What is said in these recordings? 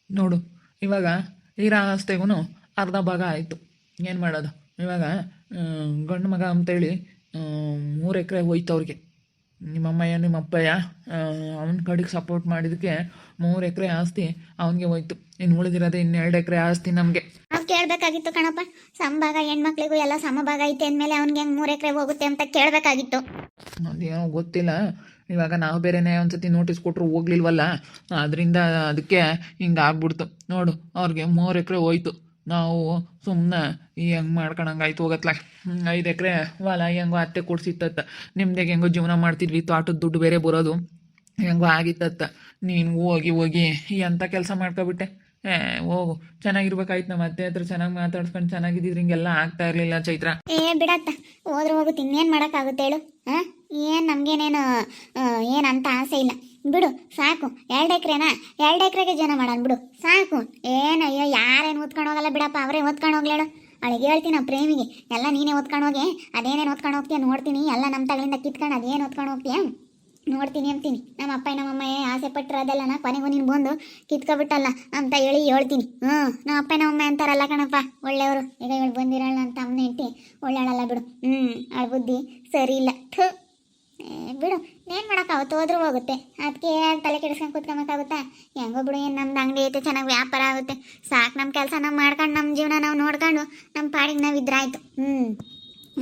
ನೋಡು, ಇವಾಗ ಇರೋ ಆಸ್ತಿಗೂ ಅರ್ಧ ಭಾಗ ಆಯಿತು. ಏನು ಮಾಡೋದು ಇವಾಗ? ಗಂಡು ಮಗ ಅಂತೇಳಿ 3 ಎಕರೆ ಹೋಯ್ತು ಅವ್ರಿಗೆ. ನಿಮ್ಮಮ್ಮಯ್ಯ ನಿಮ್ಮಪ್ಪಯ್ಯ ಅವನ ಕಡೆಗೆ ಸಪೋರ್ಟ್ ಮಾಡಿದ್ದಕ್ಕೆ 3 ಎಕರೆ ಆಸ್ತಿ ಅವನಿಗೆ ಹೋಯ್ತು. ಇನ್ನು ಉಳಿದಿರೋದೇ 2 ಎಕರೆ ಆಸ್ತಿ ನಮಗೆ. ನಾವು ಕೇಳಬೇಕಾಗಿತ್ತು ಕಣಪ್ಪ. ಸಮಭಾಗ ಹೆಣ್ಮಕ್ಳಿಗೂ ಎಲ್ಲ ಸಮಭಾಗ ಐತೆ ಅಂದಮೇಲೆ ಅವ್ನಿಗೆ ಹೆಂಗೆ 3 ಎಕರೆ ಹೋಗುತ್ತೆ ಅಂತ ಕೇಳಬೇಕಾಗಿತ್ತು. ಅದೇನೋ ಗೊತ್ತಿಲ್ಲ. ಇವಾಗ ನಾವು ಬೇರೆನೇ ಒಂದ್ಸತಿ ನೋಟಿಸ್ ಕೊಟ್ಟರು ಹೋಗ್ಲಿಲ್ವಲ್ಲ, ಅದರಿಂದ ಅದಕ್ಕೆ ಹಿಂಗೆ ಆಗ್ಬಿಡ್ತು. ನೋಡು, ಅವ್ರಿಗೆ 3 ಎಕರೆ ಹೋಯ್ತು. ನಾವು ಸುಮ್ಮನೆ ಹೆಂಗೆ ಮಾಡ್ಕೊಳಂಗಾಯ್ತು ಹೋಗತ್ಲ. 5 ಎಕರೆ ಹೊಲ ಹೆಂಗೋ ಅತ್ತೆ ಕೊಡ್ಸಿತ್ತತ್ತ. ನಿಮ್ದಾಗ ಹೆಂಗೋ ಜೀವನ ಮಾಡ್ತಿದ್ವಿ, ತೋಟದ ದುಡ್ಡು ಬೇರೆ ಬರೋದು, ಹೆಂಗೋ ಆಗಿತ್ತತ್ತ. ನೀನು ಹೋಗಿ ಹೋಗಿ ಎಂಥ ಕೆಲಸ ಮಾಡ್ಕೊಬಿಟ್ಟೆ. ಹೋಗು, ಚೆನ್ನಾಗಿರ್ಬೇಕಾಯ್ತು. ನಮ್ಮ ಅತ್ತೆ ಹತ್ರ ಚೆನ್ನಾಗಿ ಮಾತಾಡ್ಸ್ಕೊಂಡು ಚೆನ್ನಾಗಿದ್ದಿದ್ರೆ ಹಿಂಗೆಲ್ಲ ಆಗ್ತಾ ಇರಲಿಲ್ಲ ಚೈತ್ರ. ಬಿಡತ್ತ, ಹೋದ್ರೆ ಹೋಗುತ್ತೆ, ಇನ್ನೇನು ಮಾಡೋಕ್ಕಾಗುತ್ತೆ ಹೇಳು. ಹಾಂ, ಏನು ನಮಗೇನೇನು ಏನಂತ ಆಸೆ ಇಲ್ಲ ಬಿಡು. ಸಾಕು 2 ಎಕರೆನಾ, 2 ಎಕರೆಗೆ ಜನ ಮಾಡೋಣ ಬಿಡು, ಸಾಕು. ಏನಯ್ಯೋ, ಯಾರೇನು ಓದ್ಕೊಂಡು ಹೋಗಲ್ಲ ಬಿಡಪ್ಪ, ಅವರೇ ಓದ್ಕೊಂಡು ಹೋಗ್ಲೇಳು. ಅವಳಿಗೆ ಹೇಳ್ತೀನಿ, ಆ ಪ್ರೇಮಿಗೆ ಎಲ್ಲ ನೀನೇ ಓದ್ಕೊಂಡು ಹೋಗಿ. ಅದೇನೇನು ಓದ್ಕೊಂಡು ಹೋಗ್ತೀಯ ನೋಡ್ತೀನಿ, ಎಲ್ಲ ನಮ್ಮ ತಗಳಿಂದ ಕಿತ್ಕೊಂಡು ಅದೇನು ಓದ್ಕೊಂಡು ಹೋಗ್ತೀಯ ನೋಡ್ತೀನಿ ಅಂತೀನಿ. ನಮ್ಮ ಅಪ್ಪ ನಮ್ಮಮ್ಮ ಆಸೆ ಪಟ್ಟರು ಅದೆಲ್ಲ ಕೊನೆಗೂ ನೀನು ಬಂದು ಕಿತ್ಕೊಬಿಟ್ಟಲ್ಲ ಅಂತ ಹೇಳಿ ಹೇಳ್ತೀನಿ. ನಮ್ಮ ಅಪ್ಪ ನಮ್ಮಮ್ಮ ಅಂತಾರಲ್ಲ ಕಣಪ್ಪ, ಒಳ್ಳೆಯವರು. ಈಗ ಇವಳು ಬಂದಿರಲ್ಲ ಅಂತ ಅಮ್ಮನ ಹೆಂಡತಿ ಒಳ್ಳೆಯಳಲ್ಲ ಬಿಡು. ಅವಳ ಬುದ್ಧಿ ಸರಿ ಇಲ್ಲ. ಬಿಡು, ಏನು ಮಾಡೋಕ್ಕಾಗುತ್ತೆ, ಹೋದ್ರೂ ಹೋಗುತ್ತೆ. ಅದಕ್ಕೆ ತಲೆ ಕೆಡಿಸ್ಕೊಂಡು ಕೂತ್ಕೊಬೇಕಾಗುತ್ತಾ? ಹೆಂಗೋ ಬಿಡು, ಏನು ನಮ್ದು ಅಂಗಡಿ ಐತೆ, ಚೆನ್ನಾಗಿ ವ್ಯಾಪಾರ ಆಗುತ್ತೆ, ಸಾಕು. ನಮ್ಮ ಕೆಲಸ ನಾವು ಮಾಡ್ಕೊಂಡು, ನಮ್ಮ ಜೀವನ ನಾವು ನೋಡ್ಕೊಂಡು ನಮ್ಮ ಪಾಡಿಗೆ ನಾವು ಇದ್ರಾಯ್ತು.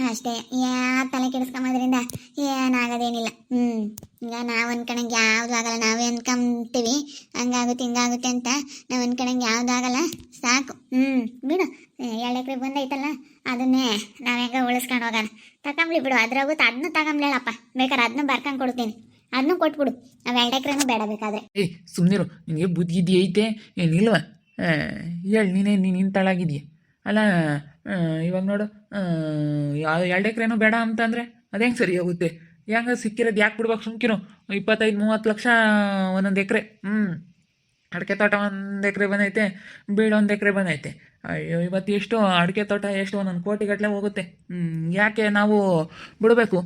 ಅಷ್ಟೇ, ತಲೆ ಕೆಡಿಸ್ಕೊಂಬೋದ್ರಿಂದ ಏನಾಗೋದೇನಿಲ್ಲ. ಈಗ ನಾವು ಅನ್ಕೊಂಡಂಗೆ ಯಾವುದು ಆಗಲ್ಲ. ನಾವೇ ಅನ್ಕೊಂತೀವಿ ಹಂಗಾಗುತ್ತೆ ಹಿಂಗಾಗುತ್ತೆ ಅಂತ. ನಾವು ಅನ್ಕೊಂಡಂಗೆ ಯಾವ್ದು ಆಗಲ್ಲ, ಸಾಕು. ಬಿಡು, 2 ಎಕರೆ ಬಂದೈತಲ್ಲ, ಅದನ್ನೇ ನಾವು ಹೆಂಗ ಉಳಿಸ್ಕೊಂಡು ಹೋಗೋಣ. ತಗೊಂಬ್ಲಿ ಬಿಡು, ಅದ್ರಾಗುತ್ತೆ. ಅದನ್ನು ತಗೊಂಬ್ಲೇಳಪ್ಪ, ಬೇಕಾದ್ರೆ ಅದನ್ನು ಬರ್ಕೊಂಡು ಕೊಡ್ತೀನಿ, ಅದನ್ನು ಕೊಟ್ಬಿಡು. ನಾವು 2 ಎಕರೆನೂ ಬೇಡ ಬೇಕಾದ್ರೆ. ಸುಮ್ಮನಿರು, ನಿನಗೆ ಬುದ್ಧಿ ಐತೆ ಏನಿಲ್ವ? ಹೇಳಿ, ನೀನು ತಳಾಗಿದೆಯಾ ಅಲ್ಲ? ಇವಾಗ ನೋಡು, 2 ಎಕರೆನೂ ಬೇಡ ಅಂತಂದರೆ ಅದು ಹೆಂಗೆ ಸರಿ ಹೋಗುತ್ತೆ? ಹೆಂಗೆ ಸಿಕ್ಕಿರೋದು ಯಾಕೆ ಬಿಡ್ಬೇಕು? ಸುಮ್ಕಿರು. 25-30 ಲಕ್ಷ ಒಂದೊಂದು ಎಕರೆ. ಅಡಿಕೆ ತೋಟ 1 ಎಕರೆ ಬಂದೈತೆ, ಬೀಳು 1 ಎಕರೆ ಬಂದೈತೆ. ಅಯ್ಯೋ, ಇವತ್ತು ಎಷ್ಟು ಅಡಿಕೆ ತೋಟ, ಎಷ್ಟು 1 ಕೋಟಿ ಗಟ್ಟಲೆ ಹೋಗುತ್ತೆ. ಯಾಕೆ ನಾವು ಬಿಡಬೇಕು?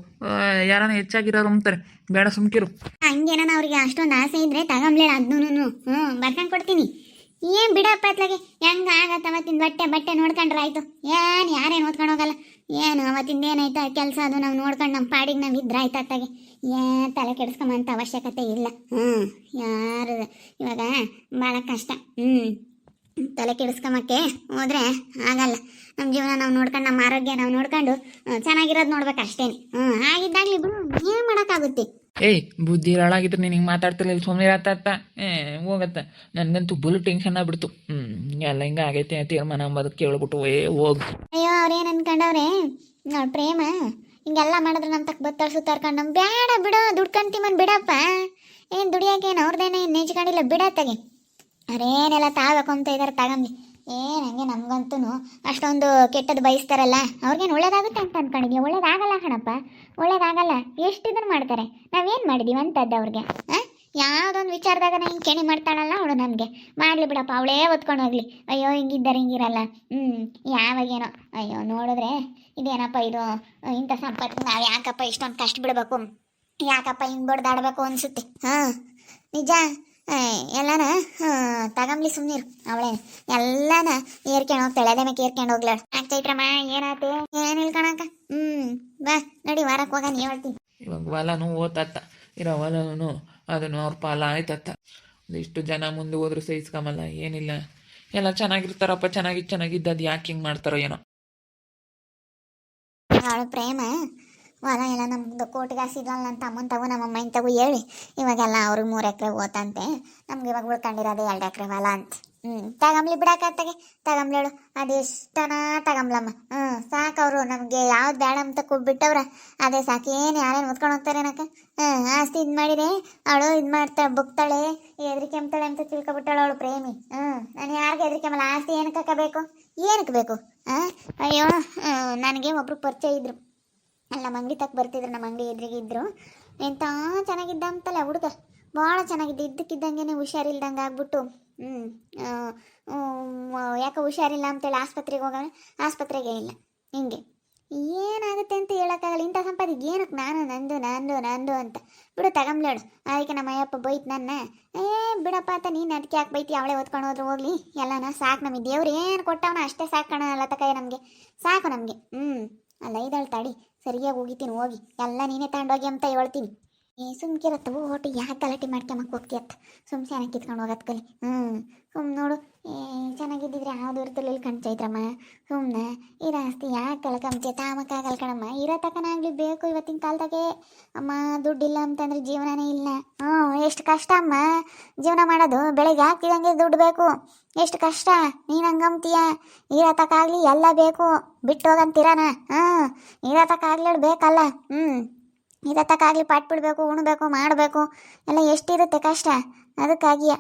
ಯಾರನ್ನ ಹೆಚ್ಚಾಗಿರೋರು ಅಂತಾರೆ, ಬೇಡ ಸುಮ್ಕಿರು. ಹಂಗೇನ ಅವ್ರಿಗೆ ಅಷ್ಟೊಂದು ಆಸೆ ಇದ್ರೆ ತಗೊಂಬ್ಲೇಳ, ಅದನ್ನೂ ಬರ್ಕೊಂಡು ಕೊಡ್ತೀನಿ. ಏನು ಬಿಡಪ್ಪ ಅತ್ಲಾಗೆ, ಹೆಂಗೆ ಆಗತ್ತೆ? ಅವತ್ತಿನ ಬಟ್ಟೆ ನೋಡ್ಕೊಂಡ್ರೆ ಆಯಿತು. ಯಾರೇನು ಓದ್ಕೊಂಡು ಹೋಗಲ್ಲ. ಏನು ಅವತ್ತಿಂದ ಏನಾಯ್ತು ಕೆಲಸ, ಅದು ನಾವು ನೋಡ್ಕೊಂಡು ನಮ್ಮ ಪಾಡಿಗೆ ನಾವು ಇದ್ರೆ ಆಯ್ತು. ಅತ್ತಾಗೆ ತಲೆ ಕೆಡಿಸ್ಕೊಂಬಂತ ಅವಶ್ಯಕತೆ ಇಲ್ಲ. ಯಾರು ಇವಾಗ ಭಾಳ ಕಷ್ಟ. ತಲೆ ಕೆಡಿಸ್ಕೊಂಬಕ್ಕೆ ಹೋದ್ರೆ ಆಗಲ್ಲ. ನಮ್ಮ ಜೀವನ ನಾವು ನೋಡ್ಕೊಂಡು, ನಮ್ಮ ಆರೋಗ್ಯ ನಾವು ನೋಡ್ಕೊಂಡು ಚೆನ್ನಾಗಿರೋದು ನೋಡ್ಬೇಕು ಅಷ್ಟೇನೆ. ಆಗಿದ್ದಾಗಲಿ ಬಿಡು, ಏನು ಮಾಡೋಕ್ಕಾಗುತ್ತೆ? ಬುದ್ಧಿ ಹಾಳಾಗಿದ್ರೆ ನೀನು ಹಿಂಗೆ ಮಾತಾಡ್ತಿರ್ಲಿಲ್ಲ, ಸುಮ್ಮನೆ ಇರತ್ತ. ಹೋಗತ್ತ. ನನಗಂತೂ ಬುಲ್ ಟೆನ್ಷನ್ ಆಗ್ಬಿಡ್ತು. ಎಲ್ಲ ಹಿಂಗೆ ಆಗೈತೆ ತೀರ್ಮಾನ ಅಂಬೋದಕ್ಕೆ ಕೇಳ್ಬಿಟ್ಟು ಹೋಗು. ಅಯ್ಯೋ, ಅವ್ರೇನು ಅನ್ಕೊಂಡವ್ರೆ ನೋಡಿ, ಪ್ರೇಮ ಹಿಂಗೆಲ್ಲ ಮಾಡಿದ್ರೆ ನಮ್ಮ ತಕ್ಕ ಬತ್ತಾಳ ಸುತ್ತಾರ್ಕೊಂಡು ನಮ್ಗೆ ಬೇಡ ಬಿಡು, ದುಡ್ಕಂತೀಮನ್ ಬಿಡಪ್ಪ. ಏನು ದುಡಿಯೋಕೇನು ಅವ್ರದ್ದೇನೆ ನೆಚ್ಕೊಂಡಿಲ್ಲ, ಬಿಡತ್ತಾಗೆ. ಅವ್ರೇನೆಲ್ಲ ತಾಗಬೇಕು ಅಂತ ಇದ್ದಾರೆ, ತಗೊಂಬಿ. ಹಂಗೆ ನಮಗಂತೂ ಅಷ್ಟೊಂದು ಕೆಟ್ಟದ್ದು ಬಯಸ್ತಾರಲ್ಲ, ಅವ್ರಿಗೇನು ಒಳ್ಳೇದಾಗುತ್ತೆ ಅಂತ ಅನ್ಕೊಂಡಿದ್ಯಾ? ಒಳ್ಳೇದಾಗಲ್ಲ ಕಣಪ್ಪ, ಒಳ್ಳೇದಾಗಲ್ಲ. ಎಷ್ಟು ಇದನ್ನು ಮಾಡ್ತಾರೆ, ನಾವೇನು ಮಾಡಿದೀವಿ ಅಂತದ್ದು ಅವ್ರಿಗೆ? ಯಾವುದೊಂದು ವಿಚಾರದಾಗ ಹಿಂಗೆ ಕೆಣಿ ಮಾಡ್ತಾಳಲ್ಲ ಅವಳು, ನಮಗೆ ಮಾಡಲಿ ಬಿಡಪ್ಪ, ಅವಳೇ ಒತ್ಕೊಂಡು ಹೋಗ್ಲಿ. ಅಯ್ಯೋ, ಹಿಂಗಿದ್ದಾರೆ ಹಿಂಗಿರಲ್ಲ. ಯಾವಾಗೇನೋ ಅಯ್ಯೋ ನೋಡಿದ್ರೆ ಇದೇನಪ್ಪ ಇದು, ಇಂಥ ಸಂಪತ್ತು ನಾವು ಯಾಕಪ್ಪ ಇಷ್ಟೊಂದು ಕಷ್ಟ ಬಿಡಬೇಕು, ಯಾಕಪ್ಪ ಹಿಂಗೆ ಬಡ್ದಾಡಬೇಕು ಅನಿಸುತ್ತೆ. ನಿಜ. ಎಲ್ಲಾನ ತಗೊಂಬ್ಲಿ, ಸುಮ್ಮನಿರು. ಅವಳೇ ಎಲ್ಲಾನ ಏರ್ಕೊಂಡು ಹೋಗ್ತಾಳೆ, ಅದೇ ಮೇಲೆ ಏರ್ಕೊಂಡು ಹೋಗ್ಲಾಳ. ಚೈತ್ರಮ್ಮ, ಏನಾಯ್ತು? ಏನಿಲ್ಲ ಕಣಕ್ಕ. ಬಾ ನಡಿ, ವಾರಕ್ಕೆ ಹೋಗ, ನೀ ಹೇಳ್ತೀನಿ. ಇವಾಗ ಹೊಲನೂ ಓತತ್ತ, ಇರೋ ಹೊಲನೂ ಅದನ್ನು ಅವ್ರ ಪಾಲ ಆಯ್ತತ್ತ. ಒಂದಿಷ್ಟು ಜನ ಮುಂದೆ ಹೋದ್ರೆ ಸಹಿಸ್ಕೊಂಬಲ್ಲ, ಏನಿಲ್ಲ. ಎಲ್ಲ ಚೆನ್ನಾಗಿರ್ತಾರಪ್ಪ, ಚೆನ್ನಾಗಿದ್ದದು ಯಾಕೆ ಹಿಂಗೆ ಮಾಡ್ತಾರೋ ಏನೋ. ಅವಳು ಪ್ರೇಮ ಹೊಲ ಎಲ್ಲ ನಮ್ದು ಕೋಟಿಗಾಸಿದ್ವಲ್ಲ, ನನ್ನ ತಮ್ಮನ ತಗೋ ನಮ್ಮ ಅಮ್ಮನ ತಗೋ ಹೇಳಿ ಇವಾಗೆಲ್ಲ ಅವ್ರಿಗೆ 3 ಎಕರೆ ಓತಂತೆ. ನಮ್ಗೆ ಇವಾಗ ಉಳ್ಕೊಂಡಿರೋದು 2 ಎಕರೆ ಹೊಲ ಅಂತ. ತಗೊಂಬ್ಲಿ ಬಿಡಾಕತ್ತಾಗೆ, ತಗೊಂಬ್ಲೇಳು. ಅದೆಷ್ಟನ ತಗೊಂಬ್ಲಮ್ಮ. ಸಾಕು. ಅವರು ನಮಗೆ ಯಾವ್ದು ಬೇಡ ಅಂತ ಕೊಬ್ಬಿಟ್ಟವ್ರ, ಅದೇ ಸಾಕು. ಏನು ಯಾರೇನು ಓದ್ಕೊಂಡು ಹೋಗ್ತಾರೆ ಏನಕ್ಕ? ಆಸ್ತಿ ಇದು ಮಾಡಿದೆ ಅವಳು, ಇದು ಮಾಡ್ತಾಳೆ, ಬುಕ್ತಾಳೆ, ಹೆದರಿಕೆ ಅಂತಾಳೆ ಅಂತ ತಿಳ್ಕೊಬಿಟ್ಟಾಳು ಅವಳು ಪ್ರೇಮಿ. ನಾನು ಯಾರಿಗೆ ಹೆದರಿಕೆಮಲ್ಲ, ಆಸ್ತಿ ಏನಕ್ಕೆ ಬೇಕು? ಏನಕ್ಕೆ ಬೇಕು? ಅಯ್ಯೋ, ನನಗೆ ಒಬ್ರು ಪರಿಚಯ ಇದ್ರು, ಅಲ್ಲ ನಮ್ಮ ಅಂಗಡಿ ತಕ್ಕ ಬರ್ತಿದ್ರು, ನಮ್ಮ ಅಂಗಡಿ ಎದುರಿಗೆ ಇದ್ರು. ಎಂಥ ಚೆನ್ನಾಗಿದ್ದ ಅಂತಲ್ಲ ಹುಡುಗ, ಭಾಳ ಚೆನ್ನಾಗಿದ್ದ. ಇದ್ದಕ್ಕಿದ್ದಂಗೆ ಹುಷಾರಿಲ್ದಂಗೆ ಆಗ್ಬಿಟ್ಟು ಯಾಕೆ ಹುಷಾರಿಲ್ಲ ಅಂತೇಳಿ ಆಸ್ಪತ್ರೆಗೆ ಹೋಗೋಣ, ಆಸ್ಪತ್ರೆಗೆ ಇಲ್ಲ. ಹಿಂಗೆ ಏನಾಗುತ್ತೆ ಅಂತ ಹೇಳೋಕ್ಕಾಗಲ್ಲ. ಇಂಥ ಸಂಪಾದಿಗೆ ಏನಕ್ಕೆ ನಾನು ನಂದು ನಂದು ನಂದು ಅಂತ ಬಿಡು ತಗೊಂಬ್ಲೇಳು. ಅದಕ್ಕೆ ನಮ್ಮ ಅಯ್ಯಪ್ಪ ಬೈತು ನನ್ನ. ಏ ಬಿಡಪ್ಪ ಅಂತ ನೀನು ಅದಕ್ಕೆ ಯಾಕೆ ಬೈತಿ, ಅವಳೇ ಓದ್ಕೊಂಡು ಹೋದ್ರು ಹೋಗ್ಲಿ ಎಲ್ಲನ ಸಾಕು. ನಮಗೆ ದೇವ್ರು ಏನು ಕೊಟ್ಟವನ ಅಷ್ಟೇ ಸಾಕು ಕಣ ಅಲ್ಲ ತಕಾಯ, ನಮಗೆ ಸಾಕು ನಮಗೆ. ಅಲ್ಲ ಇದ್ದಾಳೆ ತಾಡಿ, ಸರಿಯಾಗಿ ಹೋಗಿತೀನಿ ಹೋಗಿ ಎಲ್ಲ ನೀನೇ ತಗೊಂಡೋಗಿ ಅಂತ ಹೇಳ್ತೀನಿ. ಸುಮ್ಕಿರತ್ತ ಓಟು ಯಾಕೆ ಗಲಾಟೆ ಮಾಡ್ಕೊಂಬಕ್ಕೆ ಹೋಗ್ತೀಯತ್ತ, ಸುಮ್ನೆ ಕಿತ್ಕೊಂಡು ಹೋಗತ್ ಕಲಿ. ಸುಮ್ಮನೆ ನೋಡು, ಚೆನ್ನಾಗಿದ್ದಿದ್ರೆ ಯಾವ್ದು ಇರ್ತಿರ್ಲಿಲ್ಲ ಕಣ್ ಚೈತ್ರಮ್ಮ. ಸುಮ್ಮನೆ ಇದು ಆಸ್ತಿ ಯಾಕೆ ಕಳ್ಕೊಂಬತ್ತೀಯ, ತಾಮಕ್ಕಾಗಲ್ಲ ಕಣಮ್ಮ. ಇರೋ ತಕನಾಗ್ಲಿ ಬೇಕು ಇವತ್ತಿನ ಕಾಲದಾಗೆ. ಅಮ್ಮ ದುಡ್ಡಿಲ್ಲ ಅಂತಂದ್ರೆ ಜೀವನನೇ ಇಲ್ಲ. ಎಷ್ಟು ಕಷ್ಟ ಅಮ್ಮ ಜೀವನ ಮಾಡೋದು. ಬೆಳಿಗ್ಗೆ ಹಾಕ್ತಿದಂಗೆ ದುಡ್ಡು ಬೇಕು, ಎಷ್ಟು ಕಷ್ಟ. ನೀನು ಹಂಗಂತೀಯ. ಇರೋ ತಕಾಗ್ಲಿ ಎಲ್ಲ ಬೇಕು, ಬಿಟ್ಟು ಹೋಗಂತೀರಾನ. ಇರೋ ತಕಾಗ್ಲಿ ಬೇಕಲ್ಲ. ಇದಕ್ಕಾಗಲಿ ಪಾಟ್ ಬಿಡಬೇಕು, ಉಣ್ಬೇಕು, ಮಾಡಬೇಕು ಎಲ್ಲ ಎಷ್ಟಿರುತ್ತೆ ಕಷ್ಟ. ಅದಕ್ಕಾಗಿಯ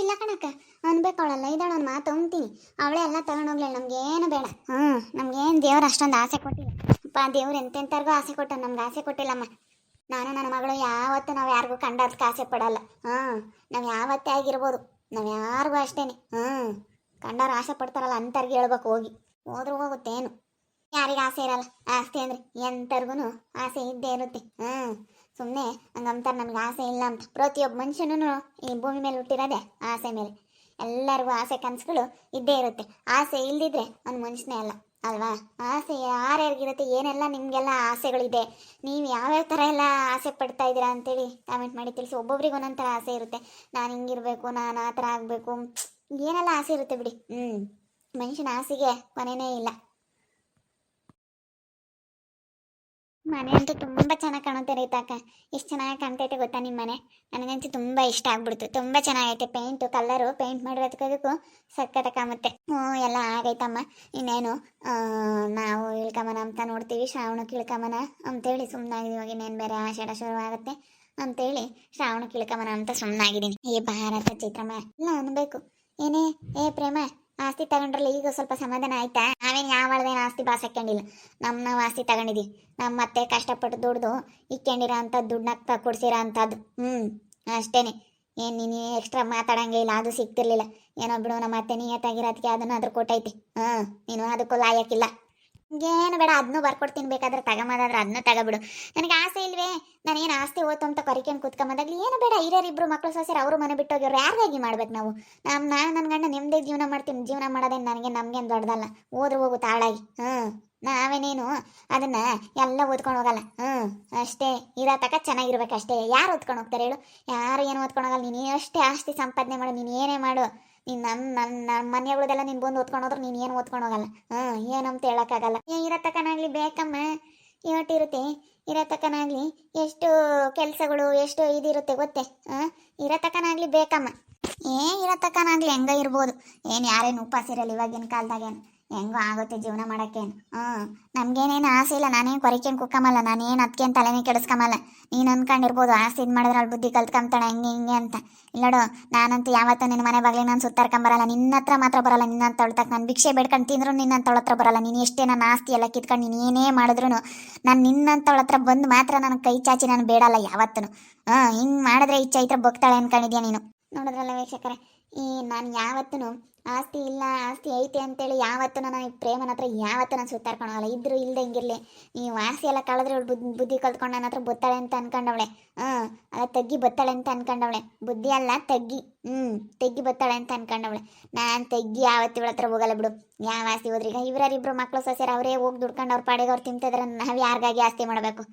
ಇಲ್ಲ ಕಣಕ್ಕ ಅನ್ಬೇಕು. ಅವಳಲ್ಲ ಇದ್ದಾಳೆ, ಒಂದು ಮಾತು ಅಂತೀನಿ. ಅವಳೇ ಎಲ್ಲ ತಗೊಂಡೋಗ್ಲಿ, ನಮ್ಗೇನು ಬೇಡ. ನಮ್ಗೇನು ದೇವ್ರು ಅಷ್ಟೊಂದು ಆಸೆ ಕೊಟ್ಟಿಲ್ಲ ಅಪ್ಪ. ದೇವ್ರು ಎಂತೆಂಥವ್ರಿಗೂ ಆಸೆ ಕೊಟ್ಟ, ನಮ್ಗೆ ಆಸೆ ಕೊಟ್ಟಿಲ್ಲಮ್ಮ. ನಾನು ನನ್ನ ಮಗಳು ಯಾವತ್ತೂ ನಾವು ಯಾರಿಗೂ ಕಂಡದಕ್ಕೆ ಆಸೆ ಪಡಲ್ಲ. ನಾವು ಯಾವತ್ತೇ ಆಗಿರ್ಬೋದು, ನಾವು ಯಾರಿಗೂ ಅಷ್ಟೇನೆ. ಕಂಡವ್ರು ಆಸೆ ಪಡ್ತಾರಲ್ಲ ಅಂಥವ್ರಿಗೆ ಹೇಳ್ಬೇಕು ಹೋಗಿ. ಹೋದ್ರೂ ಹೋಗುತ್ತೇನು, ಯಾರಿಗೆ ಆಸೆ ಇರಲ್ಲ. ಆಸ್ತಿ ಅಂದ್ರೆ ಎಂಥರ್ಗು ಆಸೆ ಇದ್ದೇ ಇರುತ್ತೆ. ಸುಮ್ಮನೆ ಹಂಗಂತಾರೆ ನಮ್ಗೆ ಆಸೆ ಇಲ್ಲ ಅಂತ. ಪ್ರತಿಯೊಬ್ಬ ಮನುಷ್ಯನೂ ಈ ಭೂಮಿ ಮೇಲೆ ಹುಟ್ಟಿರೋದೆ ಆಸೆ ಮೇಲೆ. ಎಲ್ಲರಿಗೂ ಆಸೆ ಕನಸುಗಳು ಇದ್ದೇ ಇರುತ್ತೆ. ಆಸೆ ಇಲ್ದಿದ್ರೆ ಒಂದು ಮನುಷ್ಯನೇ ಅಲ್ಲ ಅಲ್ವಾ. ಆಸೆ ಯಾರ್ಯಾರಿಗಿರುತ್ತೆ, ಏನೆಲ್ಲ ನಿಮಗೆಲ್ಲ ಆಸೆಗಳಿದೆ, ನೀವು ಯಾವ್ಯಾವ ಥರ ಎಲ್ಲ ಆಸೆ ಪಡ್ತಾ ಇದ್ದೀರಾ ಅಂತೇಳಿ ಕಾಮೆಂಟ್ ಮಾಡಿ ತಿಳಿಸಿ. ಒಬ್ಬೊಬ್ರಿಗೆ ಒಂದೊಂದು ಥರ ಆಸೆ ಇರುತ್ತೆ. ನಾನು ಹಿಂಗಿರ್ಬೇಕು, ನಾನು ಆ ಥರ ಆಗಬೇಕು, ಏನೆಲ್ಲ ಆಸೆ ಇರುತ್ತೆ ಬಿಡಿ. ಮನುಷ್ಯನ ಆಸೆಗೆ ಕೊನೆಯೇ ಇಲ್ಲ. ಮನೆ ಅಂತೂ ತುಂಬ ಚೆನ್ನಾಗಿ ಕಾಣುತ್ತೆ ರೈತಾಕ. ಎಷ್ಟು ಚೆನ್ನಾಗಿ ಕಾಣ್ತೈತೆ ಗೊತ್ತಾ ನಿಮ್ಮ ಮನೆ. ನನಗಂತೂ ತುಂಬ ಇಷ್ಟ ಆಗ್ಬಿಡ್ತು. ತುಂಬ ಚೆನ್ನಾಗೈತೆ. ಪೇಂಟು ಕಲರು ಪೇಂಟ್ ಮಾಡಿರೋದಕ್ಕೂ ಸಕ್ಕತ್ತ ಕಾಮುತ್ತೆ. ಎಲ್ಲ ಆಗೈತಮ್ಮ. ಇನ್ನೇನು ನಾವು ಇಳ್ಕೊಂಬನ ಅಂತ ನೋಡ್ತೀವಿ. ಶ್ರಾವಣಕ್ಕೆ ಇಳ್ಕೊಂಬನ ಅಂತೇಳಿ ಸುಮ್ಮನಾಗಿದ್ದೀವಿ. ಇನ್ನೇನು ಬೇರೆ ಆಷಾಢ ಶುರು ಆಗುತ್ತೆ ಅಂತೇಳಿ ಶ್ರಾವಣಕ್ಕೆ ಇಳ್ಕೊಂಬನ ಅಂತ ಸುಮ್ಮನಾಗಿದ್ದೀನಿ. ಈ ಭಾರತ ಚಿತ್ರಮ್ಮ ಇಲ್ಲ ಅನ್ಬೇಕು. ಏನೇ ಪ್ರೇಮ, ಆಸ್ತಿ ತಗೊಂಡ್ರಲ್ಲ ಈಗ ಸ್ವಲ್ಪ ಸಮಾಧಾನ ಆಯ್ತಾ? ನಾವೇನು ಯಾವಳದೇನು ಆಸ್ತಿ ಬಾಸಕ್ಕೊಂಡಿಲ್ಲ. ನಾವು ಆಸ್ತಿ ತಗೊಂಡಿದ್ದೀವಿ. ನಮ್ಮ ಮತ್ತೆ ಕಷ್ಟಪಟ್ಟು ದುಡ್ದು ಇಕ್ಕೊಂಡಿರೋ ಅಂಥದ್ದು, ದುಡ್ಡನ್ನ ಕೊಡ್ಸಿರೋ ಅಂಥದ್ದು. ಅಷ್ಟೇನೆ. ಏನು ನೀನು ಎಕ್ಸ್ಟ್ರಾ ಮಾತಾಡಂಗೆ ಇಲ್ಲ, ಅದು ಸಿಗ್ತಿರ್ಲಿಲ್ಲ. ಏನೋ ಬಿಡು, ನಮ್ಮ ಮತ್ತೆ ನಿಯತ್ತಾಗಿರೋದಕ್ಕೆ ಅದನ್ನು ಅದ್ರ ಕೊಟ್ಟೈತೆ. ನೀನು ಅದಕ್ಕೂ ಲಾಯಕ್ಕಿಲ್ಲ. ಏನು ಬೇಡ, ಅದನ್ನೂ ಬರ್ಕೊಡ್ತೀನಿ. ಬೇಕಾದ್ರೆ ತಗೊಂಬೋದಾದ್ರೆ ಅದನ್ನೂ ತಗೋಬಿಡು. ನನಗೆ ಆಸೆ ಇಲ್ವೇ, ನಾನೇನು ಆಸ್ತಿ ಓತು ಅಂತ ಕರಿಕೊಂಡು ಕೂತ್ಕೊಂಬಂದಾಗ್ಲಿ ಏನು ಬೇಡ. ಹಿರಿಯರಿಬ್ರು ಮಕ್ಕಳು ಸೊಸೆರು ಅವರು ಮನೆ ಬಿಟ್ಟೋಗಿವ್ರು, ಯಾರಿಗಾಗಿ ಮಾಡ್ಬೇಕು ನಾವು? ನಾನು ನನ್ನ ಗಂಡ ನೆಮ್ಮದಿ ಜೀವನ ಮಾಡ್ತೀನಿ. ಜೀವನ ಮಾಡೋದೇನು ನಮಗೇನು ದೊಡ್ಡದಲ್ಲ. ಹೋದ್ರೆ ಹೋಗು ತಾಳಾಗಿ. ನಾವೇನೇನು ಅದನ್ನ ಎಲ್ಲ ಓದ್ಕೊಂಡು ಹೋಗಲ್ಲ. ಅಷ್ಟೇ. ಇರೋ ತಕ ಚೆನ್ನಾಗಿರ್ಬೇಕು ಅಷ್ಟೇ. ಯಾರು ಓದ್ಕೊಂಡು ಹೋಗ್ತಾರೆ ಹೇಳು? ಯಾರು ಏನು ಓದ್ಕೊಂಡು ಹೋಗಲ್ಲ. ನೀನು ಅಷ್ಟೇ ಆಸ್ತಿ ಸಂಪಾದನೆ ಮಾಡು, ನೀನು ಏನೇ ಮಾಡು. ನೀನು ನನ್ನ ಮನೆಗಳದೆಲ್ಲ ನೀನು ಬಂದು ಓದ್ಕೊಂಡು ಹೋದ್ರೆ ನೀನು ಏನು ಓದ್ಕೊಂಡು ಹೋಗಲ್ಲ. ಏನಂತ ಹೇಳೋಕ್ಕಾಗಲ್ಲ. ಇರೋ ತಕನಾಗ್ಲಿ ಬೇಕಮ್ಮ. ಇವತ್ತಿರುತ್ತೆ. ಇರೋ ತಕನಾಗ್ಲಿ ಎಷ್ಟು ಕೆಲಸಗಳು, ಎಷ್ಟು ಇದಿರುತ್ತೆ ಗೊತ್ತೇ. ಇರೋ ತಕನಾಗ್ಲಿ ಬೇಕಮ್ಮ. ಇರೋ ತಕನಾಗ್ಲಿ ಹೆಂಗ ಇರ್ಬೋದು. ಏನು ಯಾರೇನು ಉಪವಾಸ ಇರಲ್ಲ ಇವಾಗಿನ ಕಾಲದಾಗೇನು. ಹೆಂಗೋ ಆಗುತ್ತೆ ಜೀವನ ಮಾಡೋಕ್ಕೇನು. ನಮ್ಗೇನೇನು ಆಸೆ ಇಲ್ಲ. ನಾನೇನು ಕೊರಿಕೇನು ಕುಕ್ಕಮಲ್ಲ. ನಾನೇನು ಅದಕ್ಕೇನು ತಲೆನೇ ಕೆಡಿಸ್ಕೊಂಬಲ್ಲ. ನೀನು ಅಂದ್ಕೊಂಡಿರ್ಬೋದು ಆಸೆ ಇದು ಮಾಡಿದ್ರೆ ಅವಳು ಬುದ್ಧಿ ಕಲ್ತ್ಕೊಂತಾಳೆ ಹಿಂಗೆ ಅಂತ. ಇಲ್ಲೋಡು, ನಾನಂತೂ ಯಾವತ್ತೂ ನಿನ್ನ ಮನೆ ಬಾಗಿಲಿಗೆ ನಾನು ಸುತ್ತಾರ್ಕೊಂಬರಲ್ಲ. ನಿನ್ನ ಹತ್ರ ಮಾತ್ರ ಬರಲ್ಲ. ನಿನ್ನಂತ ತೊಳ್ತಕ್ಕೆ ನಾನು ಭಿಕ್ಷೆ ಬೇಡ್ಕೊಂಡು ತಿಂದ್ರು ನಿನ್ನಂತವಳ ಹತ್ರ ಬರಲ್ಲ. ನೀನು ಎಷ್ಟೇ ನನ್ನ ಆಸ್ತಿ ಎಲ್ಲ ಕಿತ್ಕೊಂಡು ನೀನು ಏನೇ ಮಾಡಿದ್ರು ನಾನು ನಿನ್ನಂತವಳ ಹತ್ರ ಬಂದು ಮಾತ್ರ ನನಗೆ ಕೈ ಚಾಚಿ ನಾನು ಬೇಡಲ್ಲ ಯಾವತ್ತೂ. ಹಿಂಗೆ ಮಾಡಿದ್ರೆ ಈ ಚೈತ್ರ ಬಗ್ತಾಳೆ ಅನ್ಕೊಂಡಿದ್ಯಾ ನೀನು? ನೋಡಿದ್ರಲ್ಲ ವೀಕ್ಷಕರೇ, ನಾನು ಯಾವತ್ತೂ ಆಸ್ತಿ ಇಲ್ಲ ಆಸ್ತಿ ಐತೆ ಅಂತೇಳಿ ಯಾವತ್ತೂ ನಾನು ಈ ಪ್ರೇಮನ ಹತ್ರ ಯಾವತ್ತೂ ನಾನು ಸುತ್ತಾರ್ಕೊಂಡು ಹೋಗಲ್ಲ. ಇದ್ರು ಇಲ್ಲದೆ ಹಿಂಗಿರಲಿ. ನೀವು ಆಸ್ತಿ ಎಲ್ಲ ಕಳೆದ್ರೆ ಬುದ್ಧಿ ಕಲ್ತ್ಕೊಂಡು ನನ್ನ ಹತ್ರ ಬತ್ತಾಳೆ ಅಂತ ಅನ್ಕೊಂಡವಳೆ. ಅಲ್ಲ ತಗ್ಗಿ ಬತ್ತಾಳೆ ಅಂತ ಅನ್ಕೊಂಡವಳೆ. ಬುದ್ಧಿ ಅಲ್ಲ ತಗ್ಗಿ. ತೆಗ್ಗಿ ಬತ್ತಾಳೆ ಅಂತ ಅನ್ಕೊಂಡವಳೆ. ನಾನು ತೆಗ್ಗಿ ಯಾವತ್ತು ಇವಳ ಹತ್ರ ಹೋಗಲ್ಲ ಬಿಡು. ಯಾವ ಆಸ್ತಿ ಹೋದ್ರೀಗ ಇವರಿಬ್ರು ಮಕ್ಕಳು ಸೊಸೆರು ಅವರೇ ಹೋಗಿ ದುಡ್ಕೊಂಡು ಅವ್ರ ಪಾಡಿಗೆ ಅವ್ರು ತಿಂತಿದ್ರೆ ನಾವು ಯಾರಿಗಾಗಿ ಆಸ್ತಿ ಮಾಡಬೇಕು?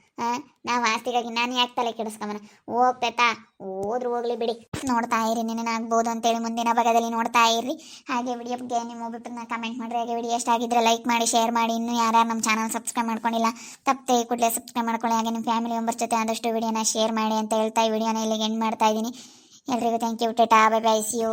ನಾವು ಆಸ್ತಿಗಾಗಿ ನಾನು ಯಾಕೆ ತಲೆ ಕೆಡಿಸ್ಕೊಂಬನ? ಹೋಗ್ತೈತಾ? ಹೋದ್ರು ಹೋಗ್ಲಿ ಬಿಡಿ. ನೋಡ್ತಾ ಇರಿ, ನೆನೆನಾಗ್ಬೋದು ಅಂತೇಳಿ ಮುಂದಿನ ಭಾಗದಲ್ಲಿ ನೋಡ್ತಾ ಇರ್ರಿ. ಹಾಗೆ ವಿಡಿಯೋಗೆ ನಿಮ್ಮ ಒಬ್ಬರನ್ನ ಕಮೆಂಟ್ ಮಾಡಿರಿ. ಹಾಗೆ ವಿಡಿಯೋ ಇಷ್ಟ ಆಗಿದ್ರೆ ಲೈಕ್ ಮಾಡಿ, ಶೇರ್ ಮಾಡಿ. ಇನ್ನೂ ಯಾರು ನಮ್ಮ ಚಾನಲ್ ಸಬ್ಸ್ಕ್ರೈಬ್ ಮಾಡ್ಕೊಂಡಿಲ್ಲ ತಪ್ಪದೆ ಕೂಡಲೇ ಸಬ್ಸ್ಕ್ರೈಬ್ ಮಾಡ್ಕೊಳ್ಳಿ. ಹಾಗೆ ನಿಮ್ಮ ಫ್ಯಾಮಿಲಿ ಮೆಂಬರ್ಸ್ ಜೊತೆ ಆದಷ್ಟು ವಿಡಿಯೋನ ಶೇರ್ ಮಾಡಿ ಅಂತ ಹೇಳ್ತಾ ಈ ವಿಡಿಯೋನ ಇಲ್ಲಿಗೆ ಎಂಡ್ ಮಾಡ್ತಾ ಇದ್ದೀನಿ. ಎಲ್ರಿಗೂ ಥ್ಯಾಂಕ್ ಯು. ಟಾಟಾ, ಬೈ ಬೈ, ಸಿ ಯು.